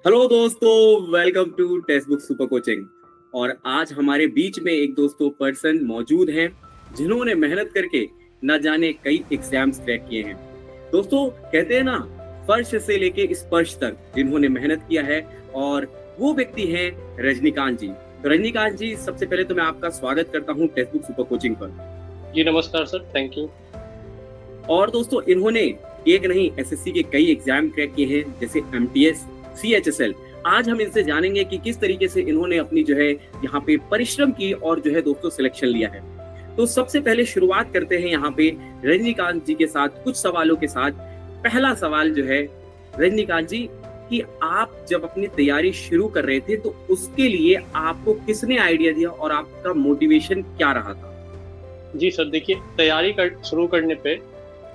Hello दोस्तों, welcome to text book super coaching. और आज हमारे बीच में एक दोस्तों पर्सन मौजूद हैं जिन्होंने मेहनत करके न जाने कई एग्जाम्स क्रैक किए हैं। दोस्तों कहते हैं ना, फर्श से लेके स्पर्श तक जिन्होंने मेहनत किया है, और वो व्यक्ति हैं रजनीकांत जी। तो रजनीकांत जी, सबसे पहले तो मैं आपका स्वागत करता हूँ टेक्स्ट बुक सुपर कोचिंग पर। जी नमस्कार सर, थैंक यू। और दोस्तों इन्होंने एक नहीं एसएससी के कई एग्जाम क्रैक किए हैं, जैसे एमटीएस, सीएचएसएल। आज हम इनसे जानेंगे कि किस तरीके से इन्होंने अपनी जो है यहाँ पे परिश्रम की और जो है दोस्तों सिलेक्शन लिया है। तो सबसे पहले शुरुआत करते हैं यहाँ पे रजनीकांत जी के साथ कुछ सवालों के साथ। पहला सवाल जो है रजनीकांत जी, कि आप जब अपनी तैयारी शुरू कर रहे थे तो उसके लिए आपको किसने आइडिया दिया और आपका मोटिवेशन क्या रहा था? जी सर, देखिए तैयारी शुरू करने पे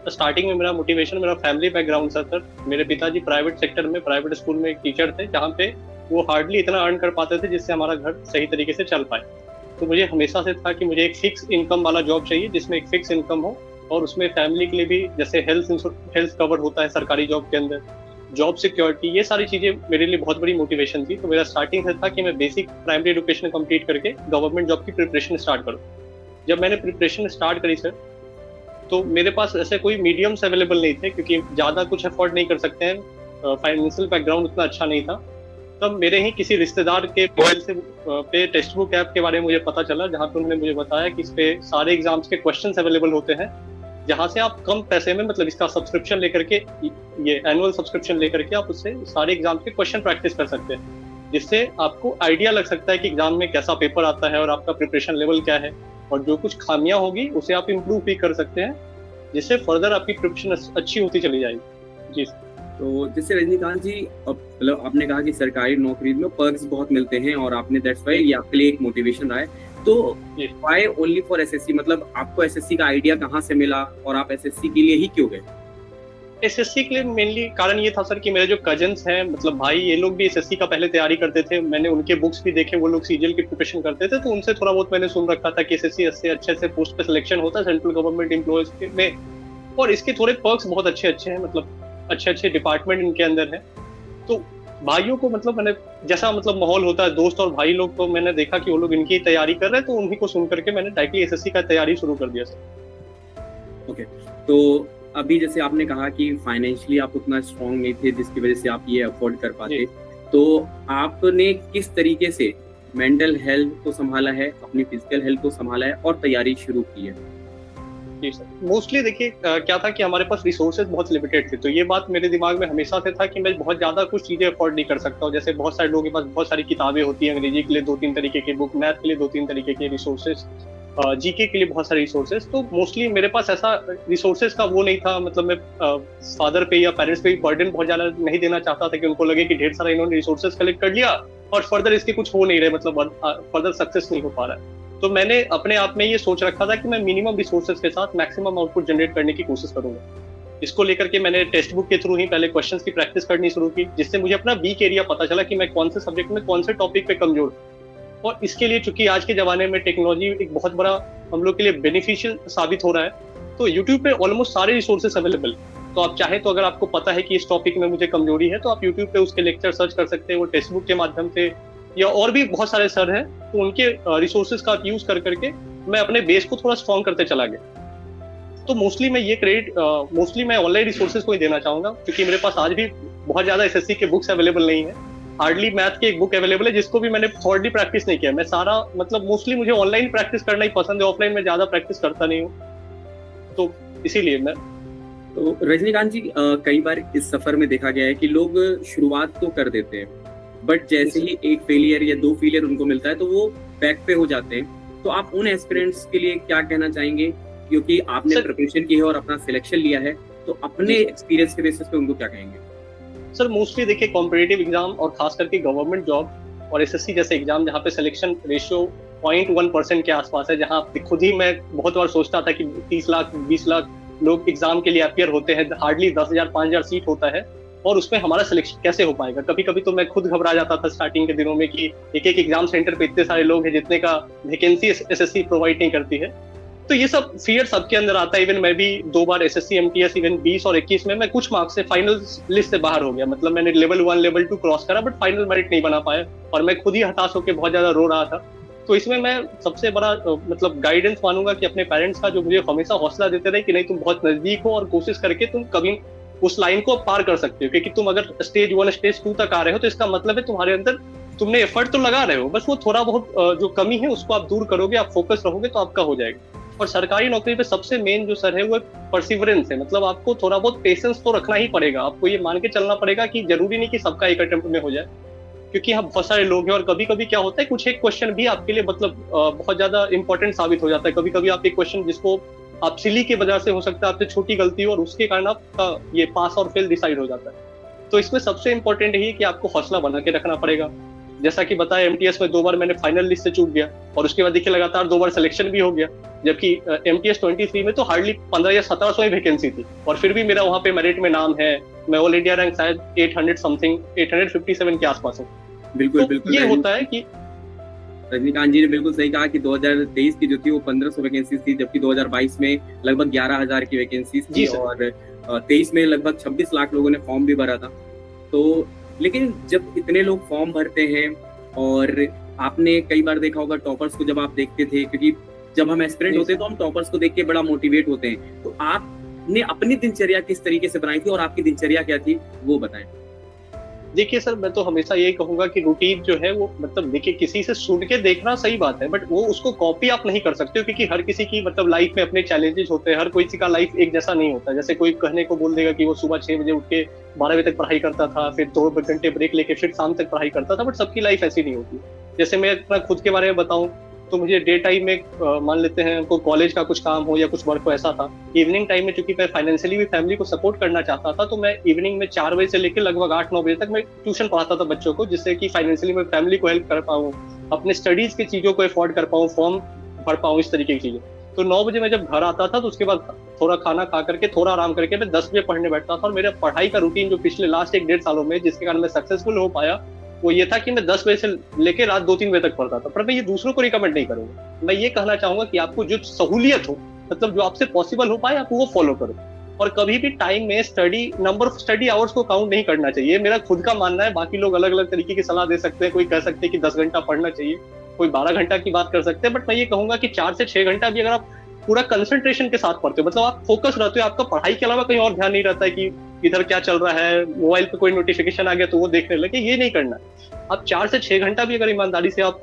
स्टार्टिंग में मेरा मोटिवेशन मेरा फैमिली बैकग्राउंड था सर। मेरे पिताजी प्राइवेट सेक्टर में प्राइवेट स्कूल में एक टीचर थे, जहाँ पे वो हार्डली इतना अर्न कर पाते थे जिससे हमारा घर सही तरीके से चल पाए। तो मुझे हमेशा से था कि मुझे एक फिक्स इनकम वाला जॉब चाहिए जिसमें एक फिक्स इनकम हो, और उसमें फैमिली के लिए भी जैसे हेल्थ कवर होता है सरकारी जॉब के अंदर, जॉब सिक्योरिटी, ये सारी चीजें मेरे लिए बहुत बड़ी मोटिवेशन थी। तो मेरा स्टार्टिंग से था कि मैं बेसिक प्राइमरी एजुकेशन कंप्लीट करके गवर्नमेंट जॉब की प्रिपरेशन स्टार्ट करूँ। जब मैंने प्रिपरेशन स्टार्ट करी सर, तो मेरे पास ऐसे कोई मीडियम्स अवेलेबल नहीं थे, क्योंकि ज़्यादा कुछ अफोर्ड नहीं कर सकते हैं, फाइनेंशियल बैकग्राउंड उतना अच्छा नहीं था। तब मेरे ही किसी रिश्तेदार के मोबाइल से पे टेक्स्ट बुक ऐप के बारे में मुझे पता चला, जहाँ पे उन्होंने मुझे बताया कि इस पे सारे एग्जाम्स के क्वेश्चंस अवेलेबल होते हैं, जहाँ से आप कम पैसे में, मतलब इसका सब्सक्रिप्शन लेकर के, ये एनुअल सब्सक्रिप्शन लेकर के आप उससे सारे एग्जाम्स के क्वेश्चन प्रैक्टिस कर सकते हैं, जिससे आपको आइडिया लग सकता है कि एग्जाम में कैसा पेपर आता है और आपका प्रिपरेशन लेवल क्या है, और जो कुछ खामियां होगी उसे आप इम्प्रूव भी कर सकते हैं, जिससे फर्दर आपकी प्रिपरेशन अच्छी होती चली जाएगी। जी तो जैसे रजनीकांत जी, मतलब आपने कहा कि सरकारी नौकरी में पर्क्स बहुत मिलते हैं और आपने दैट्स व्हाई ये आपके लिए एक मोटिवेशन रहा है। तो व्हाई ओनली फॉर एसएससी, मतलब आपको एसएससी का आइडिया कहाँ से मिला और आप एसएससी के लिए ही क्यों गए? एसएससी के लिए मेनली कारण ये था सर कि मेरे जो कजन्स हैं, मतलब भाई, ये लोग भी एसएससी का पहले तैयारी करते थे। मैंने उनके बुक्स भी देखे, वो लोग सीजीएल की प्रिपरेशन करते थे, तो उनसे थोड़ा बहुत मैंने सुन रखा था कि एसएससी से अच्छे से पोस्ट पे सिलेक्शन होता है सेंट्रल गवर्नमेंट एम्प्लॉयज में, और इसके थोड़े पर्क्स बहुत अच्छे अच्छे हैं, मतलब अच्छे अच्छे डिपार्टमेंट इनके अंदर है। तो भाइयों को, मतलब मैंने जैसा मतलब माहौल होता है दोस्त और भाई लोग, तो मैंने देखा कि वो लोग इनकी तैयारी कर रहे हैं, तो उन्हीं को सुन करके मैंने डायरेक्टली एसएससी का तैयारी शुरू कर दिया सर। ओके, तो अभी जैसे आपने कहा कि फाइनेंशियली आप उतना स्ट्रॉन्ग नहीं थे जिसकी वजह से आप ये अफोर्ड कर पाते, तो आपने किस तरीके से मेंटल हेल्थ को संभाला है, अपनी फिजिकल हेल्थ को संभाला है और तैयारी शुरू की है? जी सर, मोस्टली देखिए क्या था कि हमारे पास रिसोर्सेज बहुत लिमिटेड थे, तो ये बात मेरे दिमाग में हमेशा से था कि मैं बहुत ज्यादा कुछ चीजें अफोर्ड नहीं कर सकता हूँ। जैसे बहुत सारे लोगों के पास बहुत सारी किताबें होती हैं, अंग्रेजी के लिए 2-3 तरीके की बुक, मैथ के लिए 2-3 तरीके के रिसोर्सेज, जीके के लिए बहुत सारे रिसोर्सेज। तो मोस्टली मेरे पास ऐसा रिसोर्सेज का वो नहीं था, मतलब मैं फादर पे या पेरेंट्स पे बर्डन बहुत ज्यादा नहीं देना चाहता था कि उनको लगे कि ढेर सारा इन्होंने रिसोर्सेज कलेक्ट कर लिया और फर्दर इसके कुछ हो नहीं रहे, मतलब फर्दर सक्सेस नहीं हो पा रहा है। तो मैंने अपने आप में ये सोच रखा था कि मैं मिनिमम रिसोर्सेज के साथ मैक्सिमम आउटपुट जनरेट करने की कोशिश करूंगा। इसको लेकर के मैंने टेक्स्ट बुक के थ्रू ही पहले क्वेश्चंस की प्रैक्टिस करनी शुरू की, जिससे मुझे अपना वीक एरिया पता चला कि मैं कौन से सब्जेक्ट में कौन से टॉपिक पे कमजोर हूँ। और इसके लिए चूंकि आज के जमाने में टेक्नोलॉजी एक बहुत बड़ा हम लोग के लिए बेनिफिशियल साबित हो रहा है, तो यूट्यूब पे ऑलमोस्ट सारे रिसोर्सेज अवेलेबल। तो आप चाहे तो अगर आपको पता है कि इस टॉपिक में मुझे कमजोरी है, तो आप यूट्यूब पे उसके लेक्चर सर्च कर सकते हैं, वो टेक्स्ट बुक के माध्यम से, या और भी बहुत सारे सर हैं, तो उनके रिसोर्सेज का यूज कर करके मैं अपने बेस को थोड़ा स्ट्रॉन्ग करते चला गया। तो मोस्टली मैं ये क्रेडिट मैं ऑनलाइन रिसोर्सेज को ही देना चाहूंगा, क्योंकि मेरे पास आज भी बहुत ज्यादा एसएससी के बुक्स अवेलेबल नहीं है। हार्डली मैथ की एक बुक अवेलेबल है जिसको भी मैंने थॉर्डली प्रैक्टिस नहीं किया। मैं सारा, मतलब मोस्टली मुझे ऑनलाइन प्रैक्टिस करना ही पसंद है, ऑफलाइन में ज्यादा प्रैक्टिस करता नहीं हूँ, तो इसीलिए मैं। तो रजनीकांत जी, कई बार इस सफर में देखा गया है कि लोग शुरुआत तो कर देते हैं, बट जैसे ही एक फेलियर या 2 फेलियर उनको मिलता है तो वो बैक पे हो जाते हैं। तो आप उन एस्पिरेंट्स के लिए क्या कहना चाहेंगे, क्योंकि आपने प्रिपरेशन की है और अपना सिलेक्शन लिया है, तो अपने एक्सपीरियंस के बेसिस पे उनको क्या कहेंगे? सर मोस्टली देखिए कॉम्पिटिटिव एग्जाम और खास करके गवर्नमेंट जॉब और एसएससी जैसे एग्जाम, जहाँ पे सिलेक्शन रेशियो 0.1% के आसपास है, जहाँ खुद ही मैं बहुत बार सोचता था कि 30 लाख 20 लाख लोग एग्जाम के लिए अपियर होते हैं, हार्डली 10,000 5,000 सीट होता है, और उसमें हमारा सिलेक्शन कैसे हो पाएगा। कभी कभी तो मैं खुद घबरा जाता था स्टार्टिंग के दिनों में कि एक एक एग्जाम सेंटर पे इतने सारे लोग हैं जितने का वैकेंसी एसएससी प्रोवाइड नहीं करती है। तो ये सब फियर सबके अंदर आता है। इवन मैं भी 2 बार एसएससी एमटीएस इवन 20 और 21 में मैं कुछ मार्क्स से फाइनल लिस्ट से बाहर हो गया। मतलब मैंने लेवल 1 लेवल 2 क्रॉस करा बट फाइनल मेरिट नहीं बना पाया और मैं खुद ही हताश होकर बहुत ज्यादा रो रहा था। तो इसमें मैं सबसे बड़ा मतलब गाइडेंस मानूंगा कि अपने पेरेंट्स का, जो मुझे हमेशा हौसला देते रहे कि नहीं तुम बहुत नजदीक हो और कोशिश करके तुम कभी उस लाइन को पार कर सकते हो, क्योंकि तुम अगर स्टेज 1 स्टेज 2 तक आ रहे हो तो इसका मतलब है तुम्हारे अंदर तुमने एफर्ट तो लगा रहे हो, बस वो थोड़ा बहुत जो कमी है उसको आप दूर करोगे, आप फोकस रहोगे तो आपका हो जाएगा। और सरकारी नौकरी पे सबसे मेन जो सर है वो परसिवरेंस है। मतलब आपको थोड़ा बहुत पेशेंस तो रखना ही पड़ेगा, आपको ये मान के चलना पड़ेगा कि जरूरी नहीं कि सबका एक अटेम्प्ट में हो जाए, क्योंकि यहाँ बहुत सारे लोग हैं और कभी कभी क्या होता है कुछ एक क्वेश्चन भी आपके लिए मतलब बहुत ज्यादा इंपॉर्टेंट साबित हो जाता है। कभी कभी आप एक क्वेश्चन जिसको आप सिली के वजह से हो सकता है आपसे छोटी गलती हो और उसके कारण आपका ये पास और फेल डिसाइड हो जाता है। तो इसमें सबसे इंपॉर्टेंट यही है कि आपको हौसला बना के रखना पड़ेगा। जैसा कि बताया एमटीएस में 2 बार मैंने फाइनल लिस्ट से चूक गया और उसके बाद देखिए लगातार 2 बार सिलेक्शन भी हो गया, जबकि एमटीएस 23 में तो हार्डली 15 या 1700 ही वैकेंसी थी और फिर भी मेरा वहाँ पे मेरिट में नाम है। मैं ऑल इंडिया रैंक शायद 800 समथिंग 857 के आसपास हूँ। बिल्कुल तो बिल्कुल ये होता है कि रजनीकांत जी ने बिल्कुल सही कहा कि 2023 की जो थी वो 1500 वैकेंसी थी, जबकि 2022 में लगभग 11,000 की वैकेंसी थी और 23 में लगभग 26 लाख लोगों ने फॉर्म भी भरा था। तो लेकिन जब इतने लोग फॉर्म भरते हैं और आपने कई बार देखा होगा टॉपर्स को जब आप देखते थे, क्योंकि जब हम एस्पिरेंट होते हैं तो हम टॉपर्स को देख के बड़ा मोटिवेट होते हैं, तो आपने अपनी दिनचर्या किस तरीके से बनाई थी और आपकी दिनचर्या क्या थी वो बताएं। देखिए सर, मैं तो हमेशा यही कहूंगा कि रूटीन जो है वो मतलब देखिए किसी से सुन के देखना सही बात है बट वो उसको कॉपी आप नहीं कर सकते हो, क्योंकि हर किसी की मतलब लाइफ में अपने चैलेंजेस होते हैं, हर कोई का लाइफ एक जैसा नहीं होता। जैसे कोई कहने को बोल देगा कि वो सुबह 6 बजे उठ के 12 बजे तक पढ़ाई करता था, फिर 2 घंटे ब्रेक लेके फिर शाम तक पढ़ाई करता था, बट सबकी लाइफ ऐसी नहीं होती। जैसे मैं अपना खुद के बारे में बताऊं तो मुझे डे टाइम में मान लेते हैं को कॉलेज का कुछ काम हो या कुछ वर्क हो ऐसा था। इवनिंग टाइम में चूंकि मैं फाइनेंशियली भी फैमिली को सपोर्ट करना चाहता था तो मैं इवनिंग में 4 बजे से लेकर लगभग 8-9 बजे तक मैं ट्यूशन पढ़ाता था बच्चों को, जिससे कि फाइनेंशियली मैं फैमिली को हेल्प कर पाऊँ, अपने स्टडीज की चीजों को अफोर्ड कर पाऊँ, फॉर्म भर पाऊँ, इस तरीके की चीजें। तो 9 बजे मैं जब घर आता था तो उसके बाद थोड़ा खाना खा करके थोड़ा आराम करके मैं 10 बजे पढ़ने बैठता था और मेरा पढ़ाई का रूटीन जो पिछले लास्ट 1-1.5 सालों में जिसके कारण मैं सक्सेसफुल हो पाया वो ये था कि मैं 10 बजे से लेकर रात 2-3 बजे तक पढ़ता था। पर मैं ये दूसरों को रिकमेंड नहीं करूंगा। मैं ये कहना चाहूंगा कि आपको जो सहूलियत हो, मतलब जो आपसे पॉसिबल हो पाए, आप वो फॉलो करो और कभी भी टाइम में नंबर ऑफ स्टडी आवर्स को काउंट नहीं करना चाहिए। मेरा खुद का मानना है, बाकी लोग अलग अलग तरीके की सलाह दे सकते हैं। कोई कह सकते हैं कि 10 घंटा पढ़ना चाहिए, कोई 12 घंटा की बात कर सकते हैं, बट मैं ये कहूंगा कि 4 से 6 घंटा भी अगर आप पूरा कंसंट्रेशन के साथ पढ़ते हो, मतलब आप फोकस रहते हो, आपका पढ़ाई के अलावा कहीं और ध्यान नहीं रहता है कि इधर क्या चल रहा है, मोबाइल पे कोई नोटिफिकेशन आ गया तो वो देखने लगे, ये नहीं करना। आप 4 से 6 घंटा भी अगर ईमानदारी से आप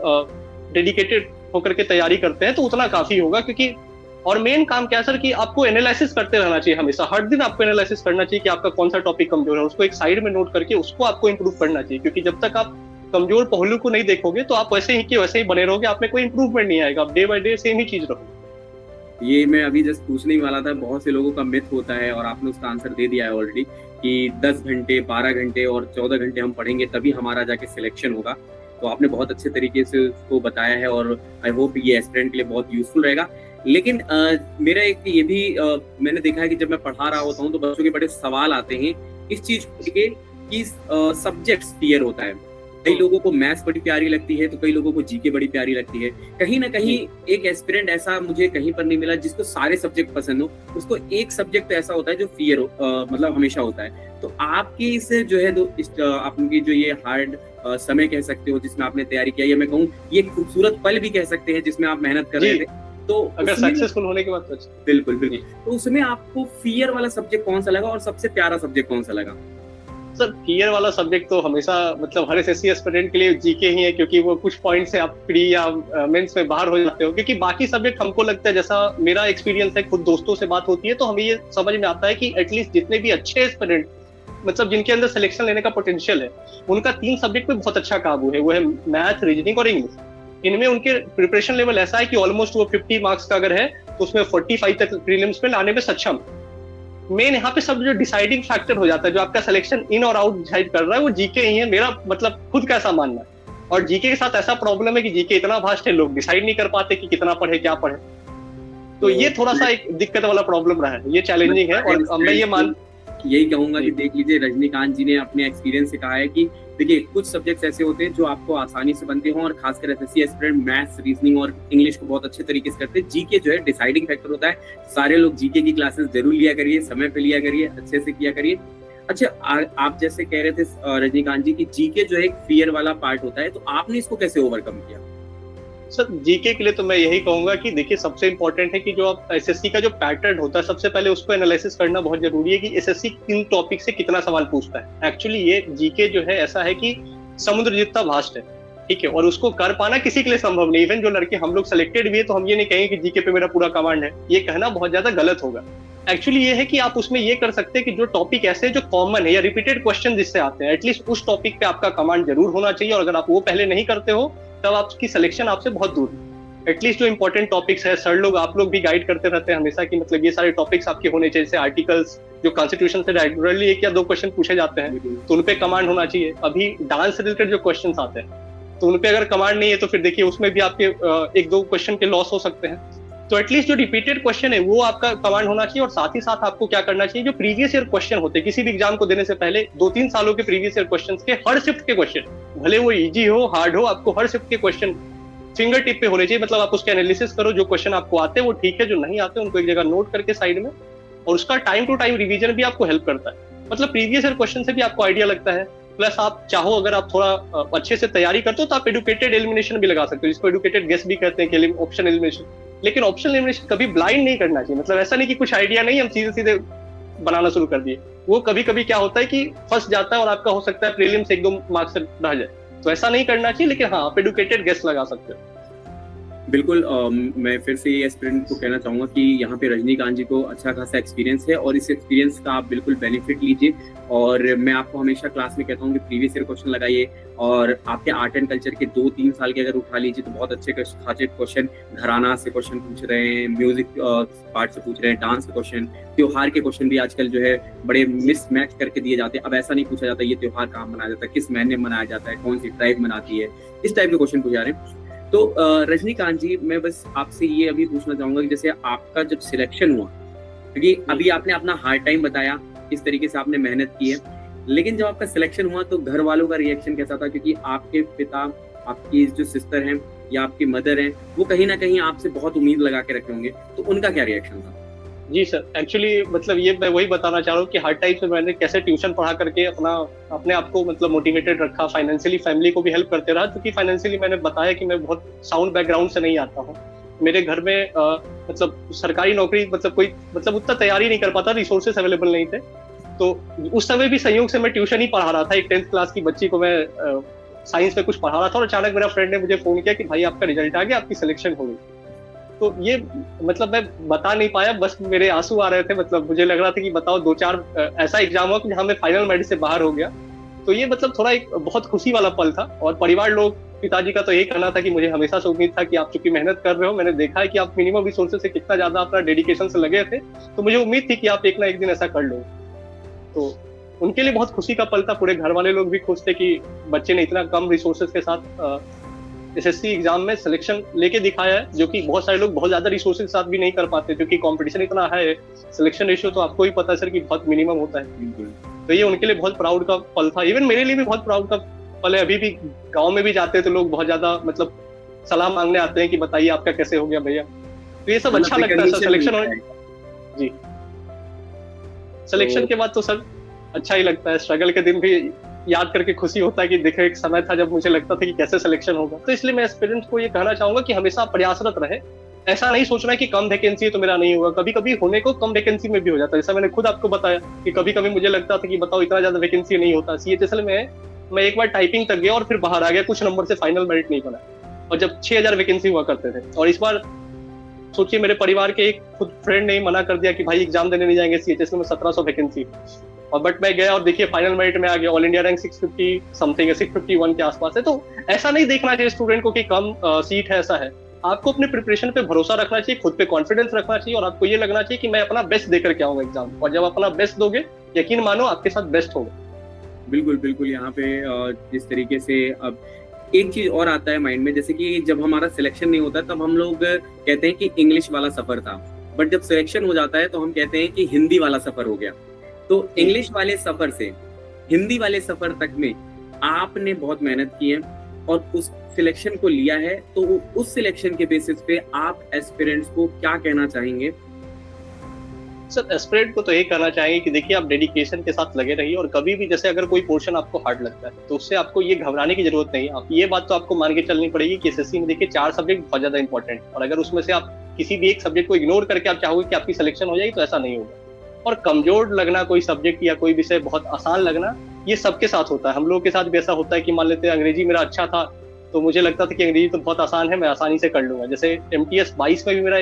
डेडिकेटेड होकर के तैयारी करते हैं तो उतना काफी होगा। क्योंकि और मेन काम क्या सर कि आपको एनालिसिस करते रहना चाहिए हमेशा, हर दिन आपको एनालिसिस करना चाहिए कि आपका कौन सा टॉपिक कमजोर है, उसको एक साइड में नोट करके उसको आपको इंप्रूव करना चाहिए। क्योंकि जब तक आप कमजोर पहलू को नहीं देखोगे तो आप वैसे ही के वैसे ही बने रहोगे, आप में कोई इंप्रूवमेंट नहीं आएगा, आप डे बाय डे सेम ही चीज रहोगे। ये मैं अभी जस्ट पूछने ही वाला था, बहुत से लोगों का मिथ होता है और आपने उसका आंसर दे दिया है ऑलरेडी कि 10 घंटे 12 घंटे और 14 घंटे हम पढ़ेंगे तभी हमारा जाके सिलेक्शन होगा। तो आपने बहुत अच्छे तरीके से उसको बताया है और आई होप ये एस्पिरेंट के लिए बहुत यूजफुल रहेगा। लेकिन मेरा एक ये भी मैंने देखा है कि जब मैं पढ़ा रहा होता हूँ तो बच्चों के बड़े सवाल आते हैं इस चीज को लेके कि सब्जेक्ट्स क्लियर होता है। कई लोगों को मैथ्स बड़ी प्यारी लगती है तो कई लोगों को जीके बड़ी प्यारी लगती है। कहीं ना कहीं एक एस्पिरेंट ऐसा मुझे कहीं पर नहीं मिला जिसको सारे सब्जेक्ट पसंद हो, उसको एक सब्जेक्ट ऐसा होता है जो फियर हो, मतलब हमेशा होता है। तो आपकी इस जो है आपकी जो ये हार्ड समय कह सकते हो जिसमें आपने तैयारी किया, या मैं कहूँ ये खूबसूरत पल भी कह सकते हैं जिसमें आप मेहनत कर रहे थे, तो अगर सक्सेसफुल होने के बाद बिल्कुल बिल्कुल, तो उसमें आपको फियर वाला सब्जेक्ट कौन सा लगा और सबसे प्यारा सब्जेक्ट कौन सा लगा? सर फियर वाला सब्जेक्ट तो हमेशा मतलब हर एसएससी एस्पिरेंट के लिए जीके ही है, क्योंकि वो कुछ पॉइंट से आप प्री या मेंस में बाहर हो जाते हो। क्योंकि बाकी सब्जेक्ट हमको लगता है, जैसा मेरा एक्सपीरियंस है, खुद दोस्तों से बात होती है तो हमें ये समझ में आता है कि एटलीस्ट जितने भी अच्छे एस्पिरेंट मतलब जिनके अंदर सिलेक्शन लेने का पोटेंशियल है, उनका 3 सब्जेक्ट पे बहुत अच्छा काबू है, वो है मैथ, रीजनिंग और इंग्लिश। इनमें उनके प्रिपरेशन लेवल ऐसा है कि ऑलमोस्ट वो 50 मार्क्स का अगर है तो उसमें 45 तक प्रीलिम्स में लाने में सक्षम। मेन यहाँ पे सब जो डिसाइडिंग फैक्टर हो जाता है, जो आपका सिलेक्शन इन और आउट डिसाइड कर रहा है, वो जीके ही है, मेरा मतलब खुद का ऐसा मानना है। और जीके के साथ ऐसा प्रॉब्लम है कि जीके इतना वास्ट है, लोग डिसाइड नहीं कर पाते कि कितना पढ़े क्या पढ़े। तो ये थोड़ा सा एक दिक्कत वाला प्रॉब्लम रहा है, ये चैलेंजिंग है। और मैं ये यही कहूंगा कि देख लीजिए, रजनीकांत जी ने अपने एक्सपीरियंस से कहा है कि देखिए कुछ सब्जेक्ट्स ऐसे होते हैं जो आपको आसानी से बनते हों, और खासकर एसएससी एस्पिरेंट मैथ्स, रीजनिंग और इंग्लिश को बहुत अच्छे तरीके से करते हैं। जीके जो है डिसाइडिंग फैक्टर होता है। सारे लोग जीके की क्लासेस जरूर लिया करिए, समय पे लिया करिए, अच्छे से किया करिए। अच्छा, आप जैसे कह रहे थे रजनीकांत जी की जीके जो है एक फियर वाला पार्ट होता है, तो आपने इसको कैसे ओवरकम किया? सर जीके के लिए तो मैं यही कहूंगा कि देखिए सबसे इंपॉर्टेंट है कि जो आप एसएससी का जो पैटर्न होता है, सबसे पहले उसको एनालिसिस करना बहुत जरूरी है कि एसएससी किन टॉपिक से कितना सवाल पूछता है। एक्चुअली ये जीके जो है ऐसा है कि समुद्र जितना वास्ट है, ठीक है, और उसको कर पाना किसी के लिए संभव नहीं। इवन जो लड़के हम लोग सेलेक्टेड भी है तो हम ये नहीं कहेंगे कि जीके पे मेरा पूरा कमांड है, ये कहना बहुत ज्यादा गलत होगा। एक्चुअली ये है कि आप उसमें ये कर सकते हैं कि जो टॉपिक ऐसे जो कॉमन है या रिपीटेड क्वेश्चन जिससे आते हैं, एटलीस्ट उस टॉपिक पे आपका कमांड जरूर होना चाहिए। और अगर आप वो पहले नहीं करते हो तब आपकी सिलेक्शन आपसे बहुत दूर है। एटलीस्ट जो इंपॉर्टेंट टॉपिक्स है, सर लोग आप लोग भी गाइड करते रहते हैं हमेशा कि मतलब ये सारे टॉपिक्स आपके होने चाहिए, जैसे आर्टिकल्स जो कॉन्स्टिट्यूशन से रेगुलरली 1 या 2 क्वेश्चन पूछे जाते हैं तो उनपे कमांड होना चाहिए। अभी डांस से रिलेटेड जो क्वेश्चन आते हैं तो उनपे अगर कमांड नहीं है तो फिर देखिए उसमें भी आपके 1-2 क्वेश्चन के लॉस हो सकते हैं। तो एटलीस्ट जो रिपीटेड क्वेश्चन है वो आपका कमांड होना चाहिए। और साथ ही साथ आपको क्या करना चाहिए, जो प्रीवियस ईयर क्वेश्चन होते हैं किसी भी एग्जाम को देने से पहले 2-3 सालों के प्रीवियस ईयर क्वेश्चंस के हर शिफ्ट के क्वेश्चन, भले वो इजी हो हार्ड हो, आपको हर शिफ्ट के क्वेश्चन फिंगर टिप पे होने चाहिए। मतलब आप उसके एनालिसिस करो, जो क्वेश्चन आपको आते हैं वो ठीक है, जो नहीं आते उनको एक जगह नोट करके साइड में, और उसका टाइम टू टाइम रिवीजन भी आपको हेल्प करता है। मतलब प्रीवियस ईयर क्वेश्चन से भी आपको आइडिया लगता है। प्लस आप चाहो अगर आप थोड़ा अच्छे से तैयारी करते हो तो आप एडुकेटेड एलिमिनेशन भी लगा सकते हो, जिसको एडुकेटेड गेस भी कहते हैं, ऑप्शन एलिमिनेशन। लेकिन ऑप्शन एलिमिनेशन कभी ब्लाइंड नहीं करना चाहिए। मतलब ऐसा नहीं कि कुछ आइडिया नहीं हम सीधे सीधे बनाना शुरू कर दिए। वो कभी कभी क्या होता है कि फंस जाता है और आपका हो सकता है प्रीलिम से 1-2 मार्क्स से रह जाए, तो ऐसा नहीं करना चाहिए। लेकिन हाँ, आप एडुकेटेड गेस लगा सकते हो। बिल्कुल, मैं फिर से ये एस्पिरेंट को कहना चाहूँगा कि यहाँ पे रजनीकांत जी को अच्छा खासा एक्सपीरियंस है, और इस एक्सपीरियंस का आप बिल्कुल बेनिफिट लीजिए। और मैं आपको हमेशा क्लास में कहता हूँ कि प्रीवियस ईयर क्वेश्चन लगाइए, और आपके आर्ट एंड कल्चर के 2-3 साल के अगर उठा लीजिए तो बहुत अच्छे खासे क्वेश्चन घराना से क्वेश्चन पूछ रहे हैं, म्यूजिक पार्ट से पूछ रहे हैं, डांस के क्वेश्चन, त्योहार के क्वेश्चन भी आजकल जो है बड़े मिसमैच करके दिए जाते हैं। अब ऐसा नहीं पूछा जाता ये त्योहार कहाँ मनाया जाता है, किस महीने मनाया जाता है, कौन सी ट्राइब मनाती है, इस टाइप के क्वेश्चन पूछा रहे हैं। तो रजनीकांत जी, मैं बस आपसे ये अभी पूछना चाहूंगा कि जैसे आपका जब सिलेक्शन हुआ, क्योंकि अभी आपने अपना हार्ड टाइम बताया, किस तरीके से आपने मेहनत की है, लेकिन जब आपका सिलेक्शन हुआ तो घर वालों का रिएक्शन कैसा था? क्योंकि आपके पिता, आपकी जो सिस्टर हैं या आपकी मदर हैं, वो कहीं ना कहीं आपसे बहुत उम्मीद लगा के रखे होंगे, तो उनका क्या रिएक्शन था? जी सर, एक्चुअली मतलब ये मैं वही बताना चाह रहा हूँ कि हर टाइप से मैंने कैसे ट्यूशन पढ़ा करके अपने आप को मतलब मोटिवेटेड रखा, फाइनेंशियली फैमिली को भी हेल्प करते रहा। क्योंकि फाइनेंशियली मैंने बताया कि मैं बहुत साउंड बैकग्राउंड से नहीं आता हूँ। मेरे घर में मतलब सरकारी नौकरी मतलब कोई मतलब उतना तैयारी नहीं कर पाता, रिसोर्सेस अवेलेबल नहीं थे। तो उस समय भी संयोग से मैं ट्यूशन ही पढ़ा रहा था। एक 10th क्लास की बच्ची को मैं साइंस में कुछ पढ़ा रहा था, और अचानक मेरा फ्रेंड ने मुझे फोन किया कि भाई आपका रिजल्ट आ गया, आपकी सिलेक्शन हो गई। तो ये मतलब मैं बता नहीं पाया, बस मेरे आंसू आ रहे थे। मतलब मुझे लग रहा था कि बताओ 2-4 ऐसा एग्जाम हुआ कि जहाँ मैं फाइनल मेरिट से बाहर हो गया। तो ये मतलब थोड़ा एक बहुत खुशी वाला पल था। और परिवार लोग, पिताजी का तो यही कहना था कि मुझे हमेशा से उम्मीद था कि आप चूंकि मेहनत कर रहे हो, मैंने देखा है कि आप मिनिमम रिसोर्सेज से कितना ज्यादा अपना डेडिकेशन से लगे थे, तो मुझे उम्मीद थी कि आप एक ना एक दिन ऐसा कर लो। तो उनके लिए बहुत खुशी का पल था। पूरे घर वाले लोग भी खुश थे कि बच्चे ने इतना कम रिसोर्सेज के साथ एसएससी एग्जाम में सिलेक्शन लेके दिखाया है, जो कि बहुत सारे लोग बहुत ज्यादा रिसोर्सेज के साथ भी नहीं कर पाते, क्योंकि कंपटीशन इतना है। सिलेक्शन रेशियो तो आपको ही पता है सर कि बहुत मिनिमम होता है। तो ये उनके लिए बहुत प्राउड का पल था। इवन मेरे लिए भी बहुत प्राउड का पल है। अभी भी गाँव में भी जाते हैं तो लोग बहुत ज्यादा मतलब सलाह मांगने आते हैं कि बताइए आपका कैसे हो गया भैया। तो ये सब अच्छा लगता है सर। सिलेक्शन होने जी, सिलेक्शन के बाद तो सर अच्छा ही लगता है। स्ट्रगल के दिन भी याद करके खुशी होता है कि देखो एक समय था जब मुझे लगता था कि कैसे सिलेक्शन होगा। तो इसलिए मैं एस्पिरेंट्स को ये कहना चाहूंगा कि हमेशा प्रयासरत रहे। ऐसा नहीं सोचना है कि कम वैकेंसी है तो मेरा नहीं होगा। कभी कभी होने को कम वैकेंसी में भी हो जाता है। जैसा मैंने खुद आपको बताया कि कभी कभी मुझे लगता था कि बताओ इतना ज्यादा वैकेंसी नहीं होता। सीएचएसएल में मैं एक बार टाइपिंग तक गया और फिर बाहर आ गया, कुछ नंबर से फाइनल मेरिट नहीं बना। और जब 6000 वैकेंसी हुआ करते थे, और इस बार सोचिए मेरे परिवार के एक खुद फ्रेंड ने मना कर दिया कि भाई एग्जाम देने नहीं जाएंगे, सीएचएसएल में 1700 वैकेंसी। और बट मैं गया और देखिए फाइनल मेरिट में आ गया। ऑल इंडिया रैंक 650 समथिंग है, 651 के आसपास है। तो ऐसा नहीं देखना चाहिए स्टूडेंट को कि कम सीट है, ऐसा है। आपको अपने प्रिपरेशन पे भरोसा रखना चाहिए, खुद पे कॉन्फिडेंस रखना चाहिए, और आपको ये लगना चाहिए कि मैं अपना बेस्ट देकर के आऊंगा एग्जाम। और जब अपना बेस्ट दोगे, यकीन मानो आपके साथ बेस्ट होगा। बिल्कुल बिल्कुल। यहाँ पे जिस तरीके से अब एक चीज और आता है माइंड में, जैसे कि जब हमारा सिलेक्शन नहीं होता तब हम लोग कहते हैं कि इंग्लिश वाला सफर था, बट जब सिलेक्शन हो जाता है तो हम कहते हैं कि हिंदी वाला सफर हो गया। तो इंग्लिश वाले सफर से हिंदी वाले सफर तक में आपने बहुत मेहनत की है और उस सिलेक्शन को लिया है, तो उस सिलेक्शन के बेसिस पे आप एस्पिरेंट्स को क्या कहना चाहेंगे? सर एस्पिरेंट को तो यही कहना चाहेंगे कि देखिए, आप डेडिकेशन के साथ लगे रहिए, और कभी भी जैसे अगर कोई पोर्शन आपको हार्ड लगता है तो उससे आपको ये घबराने की जरूरत नहीं है। आप ये बात तो आपको मान के चलनी पड़ेगी कि एसएससी में देखिए 4 सब्जेक्ट बहुत ज्यादा इंपॉर्टेंट, और अगर उसमें से आप किसी भी एक सब्जेक्ट को इग्नोर करके आप चाहोगे कि आपकी सिलेक्शन हो जाएगी, तो ऐसा नहीं होगा। और कमजोर लगना कोई सब्जेक्ट या कोई विषय बहुत आसान लगना, ये सबके साथ होता है। हम लोगों के साथ भी ऐसा होता है कि मान लेते हैं अंग्रेजी मेरा अच्छा था, तो मुझे लगता था कि अंग्रेजी तो बहुत आसान है, मैं आसानी से कर लूंगा। जैसे MTS 22 में भी मेरा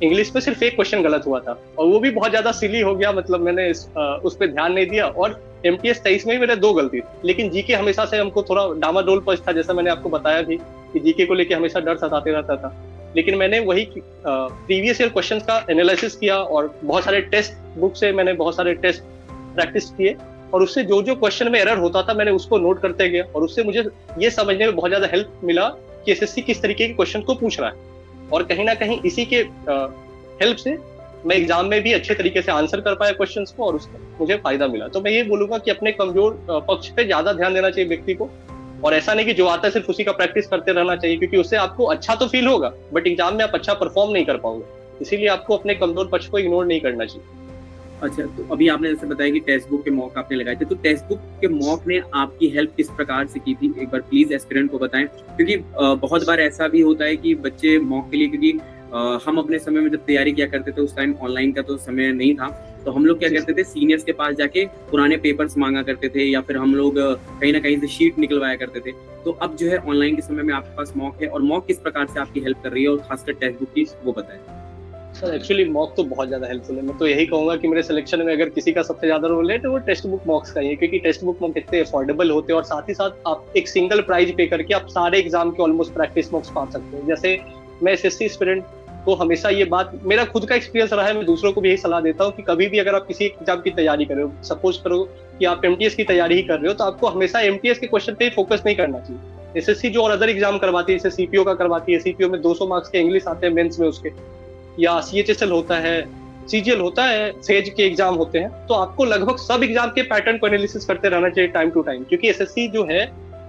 इंग्लिश में सिर्फ एक क्वेश्चन गलत हुआ था, और वो भी बहुत ज्यादा सिली हो गया, मतलब मैंने उस पर ध्यान नहीं दिया। और MTS 23 में भी मेरे 2 गलती थी। लेकिन जीके हमेशा से हमको थोड़ा डामाडोल पर था, जैसा मैंने आपको बताया भी कि जीके को लेके हमेशा डर सताते रहता था। लेकिन मैंने वही प्रीवियस ईयर क्वेश्चन का एनालिसिस किया, और बहुत सारे टेस्ट बुक से मैंने बहुत सारे टेस्ट प्रैक्टिस किए, और उससे जो जो क्वेश्चन में एरर होता था मैंने उसको नोट करते गया, और उससे मुझे ये समझने में बहुत ज्यादा हेल्प मिला कि एसएससी किस तरीके के क्वेश्चन को पूछ रहा है। और कहीं ना कहीं इसी के हेल्प से मैं एग्जाम में भी अच्छे तरीके से आंसर कर पाया क्वेश्चंस को, और उसका मुझे फायदा मिला। तो मैं ये बोलूंगा कि अपने कमजोर पक्ष पे ज्यादा ध्यान देना चाहिए व्यक्ति को, और ऐसा नहीं कि जो आता है सिर्फ उसी का प्रैक्टिस करते रहना चाहिए, क्योंकि उससे आपको अच्छा तो फील होगा बट एग्जाम में आप अच्छा परफॉर्म नहीं कर पाओगे। इसीलिए आपको अपने कमजोर पक्ष को इग्नोर नहीं करना चाहिए। अच्छा, तो अभी आपने जैसे बताया कि टेक्स्ट बुक के मॉक आपने लगाए थे, तो टेक्स्ट बुक के मॉक ने आपकी हेल्प किस प्रकार से की थी, एक बार प्लीज एस्पिरेंट को बताएं। क्योंकि बहुत बार ऐसा भी होता है कि बच्चे मॉक के लिए, क्योंकि हम अपने समय में जब तैयारी किया करते थे उस टाइम ऑनलाइन का तो समय नहीं था, तो हम लोग क्या करते थे, सीनियर्स के पास जाके पुराने पेपर्स मांगा करते थे, या फिर हम लोग कहीं ना कहीं से शीट निकलवाया करते थे। तो अब जो है ऑनलाइन के समय में आपके पास मॉक है, और मॉक किस प्रकार से आपकी हेल्प कर रही है, और खासकर टेक्स्ट बुक की, वो बताएं। सर एक्चुअली मॉक तो बहुत ज्यादा हेल्पफुल है। मैं तो यही कहूंगा कि मेरे सिलेक्शन में अगर किसी का सबसे ज्यादा रोल है तो वो टेक्स्ट बुक मॉक्स का ही है, क्योंकि टेक्स्ट बुक मॉक इतने अफोर्डेबल होते हैं, और साथ ही साथ आप एक सिंगल प्राइस पे करके आप सारे एग्जाम के ऑलमोस्ट प्रैक्टिस मॉक्स पा सकते हैं। जैसे मैं एसएससी एस्पिरेंट को हमेशा ये बात, मेरा खुद का एक्सपीरियंस रहा है, मैं दूसरों को भी यही सलाह देता हूँ कि कभी भी अगर आप किसी एग्जाम की तैयारी कर रहे हो, सपोज करो कि आप MTS की तैयारी ही कर रहे हो, तो आपको हमेशा MTS के क्वेश्चन पे ही फोकस नहीं करना चाहिए। एसएससी जो और अदर एग्जाम करवाती है, जैसे CPO का करवाती है, CPO में 200 मार्क्स के इंग्लिश आते हैं मेंस में उसके, या CHSL होता है, CGL होता है, सेज के एग्जाम होते हैं, तो आपको लगभग सब एग्जाम के पैटर्न को एनालिसिस करते रहना चाहिए टाइम टू टाइम। क्योंकि एसएससी जो है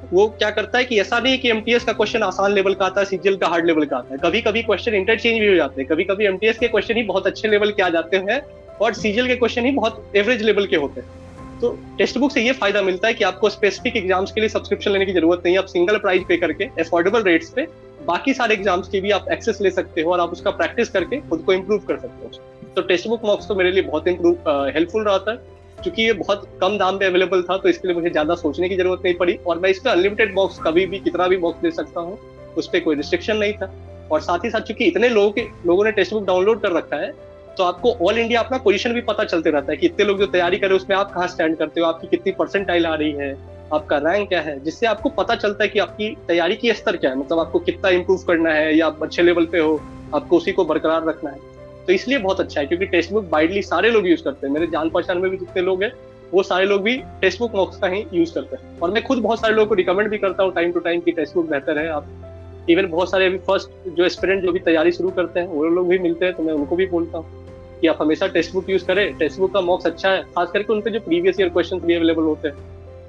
वो क्या करता है कि ऐसा नहीं कि MTS का क्वेश्चन आसान लेवल का आता है, CGL का हार्ड लेवल का आता है, कभी कभी क्वेश्चन इंटरचेंज भी हो जाते हैं, कभी कभी MTS के क्वेश्चन ही बहुत अच्छे लेवल के आ जाते हैं और CGL के क्वेश्चन ही बहुत एवरेज लेवल के होते हैं। तो टेक्स्ट बुक से ये फायदा मिलता है कि आपको स्पेसिफिक एग्जाम्स के लिए सब्सक्रिप्शन लेने की जरूरत नहीं है, आप सिंगल प्राइस पे करके अफोर्डेबल रेट्स पे बाकी सारे एग्जाम्स की भी आप एक्सेस ले सकते हो, और आप उसका प्रैक्टिस करके खुद को इम्प्रूव कर सकते हो। तो टेक्स्ट बुक मॉक्स तो मेरे लिए बहुत हेल्पफुल रहता है, क्योंकि ये बहुत कम दाम पे अवेलेबल था, तो इसके लिए मुझे ज्यादा सोचने की जरूरत नहीं पड़ी, और मैं इस पे अनलिमिटेड बॉक्स कभी भी कितना भी बॉक्स ले सकता हूँ, उस पर कोई रिस्ट्रिक्शन नहीं था। और साथ ही साथ चूंकि इतने लोगों ने टेक्स्ट बुक डाउनलोड कर रखा है, तो आपको ऑल इंडिया अपना पोजीशन भी पता चलते रहता है कि इतने लोग जो तैयारी कर रहे हैं उसमें आप कहाँ स्टैंड करते हो, आपकी कितनी परसेंटाइल आ रही है, आपका रैंक क्या है, जिससे आपको पता चलता है कि आपकी तैयारी की स्तर क्या है, मतलब आपको कितना इंप्रूव करना है, या आप अच्छे लेवल पे हो, आपको उसी को बरकरार रखना है। तो इसलिए बहुत अच्छा है, क्योंकि टेक्स्ट बुक वाइडली सारे लोग यूज करते हैं। मेरे जान पहचान में भी जितने लोग हैं वो सारे लोग भी टेक्स्ट बुक मॉक्स का ही यूज करते हैं, और मैं खुद बहुत सारे लोगों को रिकमेंड भी करता हूँ टाइम टू टाइम कि टेक्स्ट बुक बेहतर है। आप इवन बहुत सारे अभी फर्स्ट जो एस्पिरेंट जो भी तैयारी शुरू करते हैं वो लोग भी मिलते हैं, तो मैं उनको भी बोलता हूँ कि आप हमेशा टेक्स्ट बुक यूज करें, टेक्स्ट बुक का मॉक्स अच्छा है, खास करके उनपे जो प्रीवियस ईयर क्वेश्चन भी अवेलेबल होते हैं,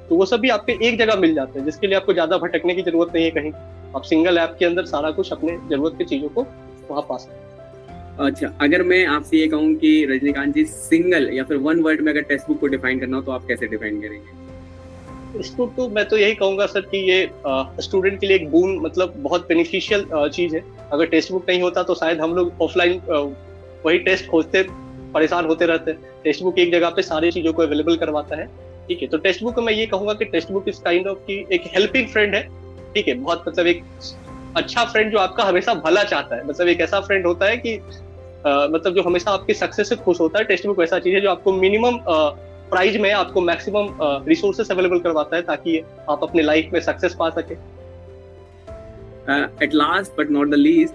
तो वो सब भी आपके एक जगह मिल जाते हैं, जिसके लिए आपको ज्यादा भटकने की जरूरत नहीं है कहीं, आप सिंगल ऐप के अंदर सारा कुछ अपने जरूरत की चीजों को वहां पा सकते हैं। अच्छा, अगर मैं आपसे ये कहूँ कि रजनीकांत जी सिंगल या फिर वन वर्ड में अगर टेक्स्ट बुक को डिफाइन करना हो तो आप कैसे डिफाइन करेंगे? इसको तो मैं तो यही कहूंगा सर कि ये स्टूडेंट के लिए एक बून, मतलब बहुत बेनिफिशियल चीज है। अगर टेक्स्ट बुक नहीं होता तो शायद हम लोग ऑफलाइन वही टेस्ट खोजते परेशान होते रहते हैं। टेक्स्ट बुक एक जगह पे सारी चीजों को अवेलेबल करवाता है, ठीक है। तो टेक्स्ट बुक में ये कहूंगा कि टेक्स्ट बुक इस काइंड ऑफ की एक हेल्पिंग फ्रेंड है, ठीक है, बहुत मतलब एक अच्छा फ्रेंड जो आपका हमेशा भला चाहता है, मतलब एक ऐसा फ्रेंड होता है कि मतलब जो हमेशा आपके सक्सेस से खुश होता है। टेक्स्ट बुक वैसा चीज है जो आपको मिनिमम प्राइस में आपको मैक्सिमम रिसोर्सेस अवेलेबल करवाता है, ताकि आप अपने लाइफ में सक्सेस पा सके। At last but not the least,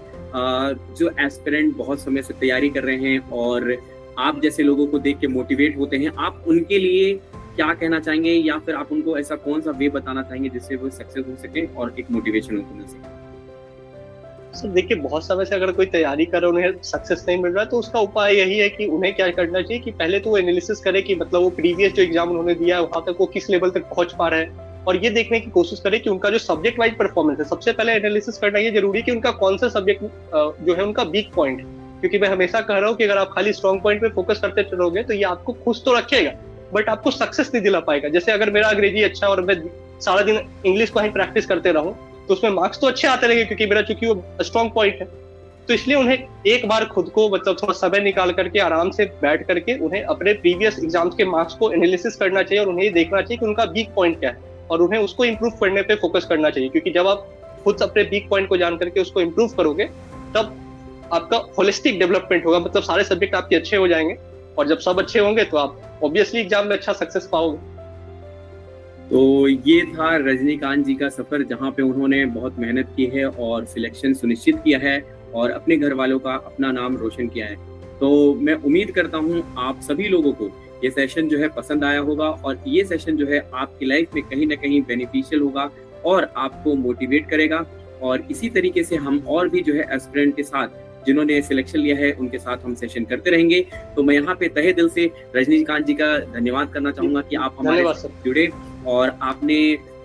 जो एस्पिरेंट बहुत समय से तैयारी कर रहे हैं और आप जैसे लोगों को देख के मोटिवेट होते हैं, आप उनके लिए क्या कहना चाहेंगे, या फिर आप उनको ऐसा कौन सा वे बताना चाहेंगे जिससे वो सक्सेस हो सके और एक मोटिवेशन उनको मिल सके? सर देखिए, बहुत समय से अगर कोई तैयारी कर रहा है, उन्हें सक्सेस नहीं मिल रहा है, तो उसका उपाय यही है कि उन्हें क्या करना चाहिए कि पहले तो वो एनालिसिस करे कि मतलब वो प्रीवियस जो एग्जाम उन्होंने दिया है वहां तक वो किस लेवल तक पहुंच पा रहे हैं, और ये देखने की कोशिश करे कि उनका जो सब्जेक्ट वाइज परफॉर्मेंस है, सबसे पहले एनालिसिस करना ये जरूरी है कि उनका कौन सा सब्जेक्ट जो है उनका वीक पॉइंट है। क्योंकि मैं हमेशा कह रहा हूँ कि अगर आप खाली स्ट्रॉन्ग पॉइंट पे फोकस करते चलोगे तो ये आपको खुश तो रखेगा बट आपको सक्सेस नहीं दिला पाएगा। जैसे अगर मेरा अंग्रेजी अच्छा और मैं सारा दिन इंग्लिश को ही प्रैक्टिस करते रहूं तो उसमें मार्क्स तो अच्छे आते रहेंगे क्योंकि मेरा चूंकि वो स्ट्रॉन्ग पॉइंट है। तो इसलिए उन्हें एक बार खुद को मतलब थोड़ा समय निकाल करके आराम से बैठ करके उन्हें अपने प्रीवियस एग्जाम्स के मार्क्स को एनालिसिस करना चाहिए और उन्हें ये देखना चाहिए कि उनका वीक पॉइंट क्या है और उन्हें उसको इम्प्रूव करने पे फोकस करना चाहिए। क्योंकि जब आप खुद अपने वीक पॉइंट को जान करके उसको इम्प्रूव करोगे तब आपका होलिस्टिक डेवलपमेंट होगा, मतलब सारे सब्जेक्ट आपके अच्छे हो जाएंगे और जब सब अच्छे होंगे तो आप ऑब्वियसली एग्जाम में अच्छा सक्सेस पाओगे। तो ये था रजनीकांत जी का सफर, जहाँ पे उन्होंने बहुत मेहनत की है और सिलेक्शन सुनिश्चित किया है और अपने घर वालों का अपना नाम रोशन किया है। तो मैं उम्मीद करता हूँ आप सभी लोगों को ये सेशन जो है पसंद आया होगा और ये सेशन जो है आपकी लाइफ में कहीं ना कहीं बेनिफिशियल होगा और आपको मोटिवेट करेगा। और इसी तरीके से हम और भी जो है एस्पिरेंट के साथ जिन्होंने सिलेक्शन लिया है उनके साथ हम सेशन करते रहेंगे। तो मैं यहाँ पे तहे दिल से रजनीकांत जी का धन्यवाद करना चाहूंगा कि आप हमारे साथ जुड़े और आपने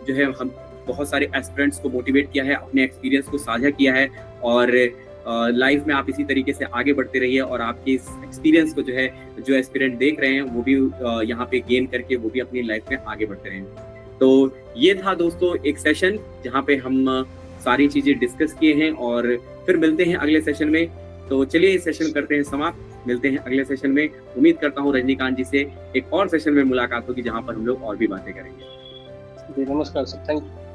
जो है हम बहुत सारे एस्पिरेंट्स को मोटिवेट किया है, अपने एक्सपीरियंस को साझा किया है और लाइफ में आप इसी तरीके से आगे बढ़ते रहिए और आपके इस एक्सपीरियंस को जो है जो एस्पिरेंट देख रहे हैं वो भी यहाँ पे गेन करके वो भी अपनी लाइफ में आगे बढ़ते रहें। तो ये था दोस्तों एक सेशन जहाँ पे हम सारी चीजें डिस्कस किए हैं और फिर मिलते हैं अगले सेशन में। तो चलिए इस सेशन करते हैं समाप्त, मिलते हैं अगले सेशन में। उम्मीद करता हूँ रजनीकांत जी से एक और सेशन में मुलाकात होगी जहाँ पर हम लोग और भी बातें करेंगे। जी नमस्कार सर, थैंक यू।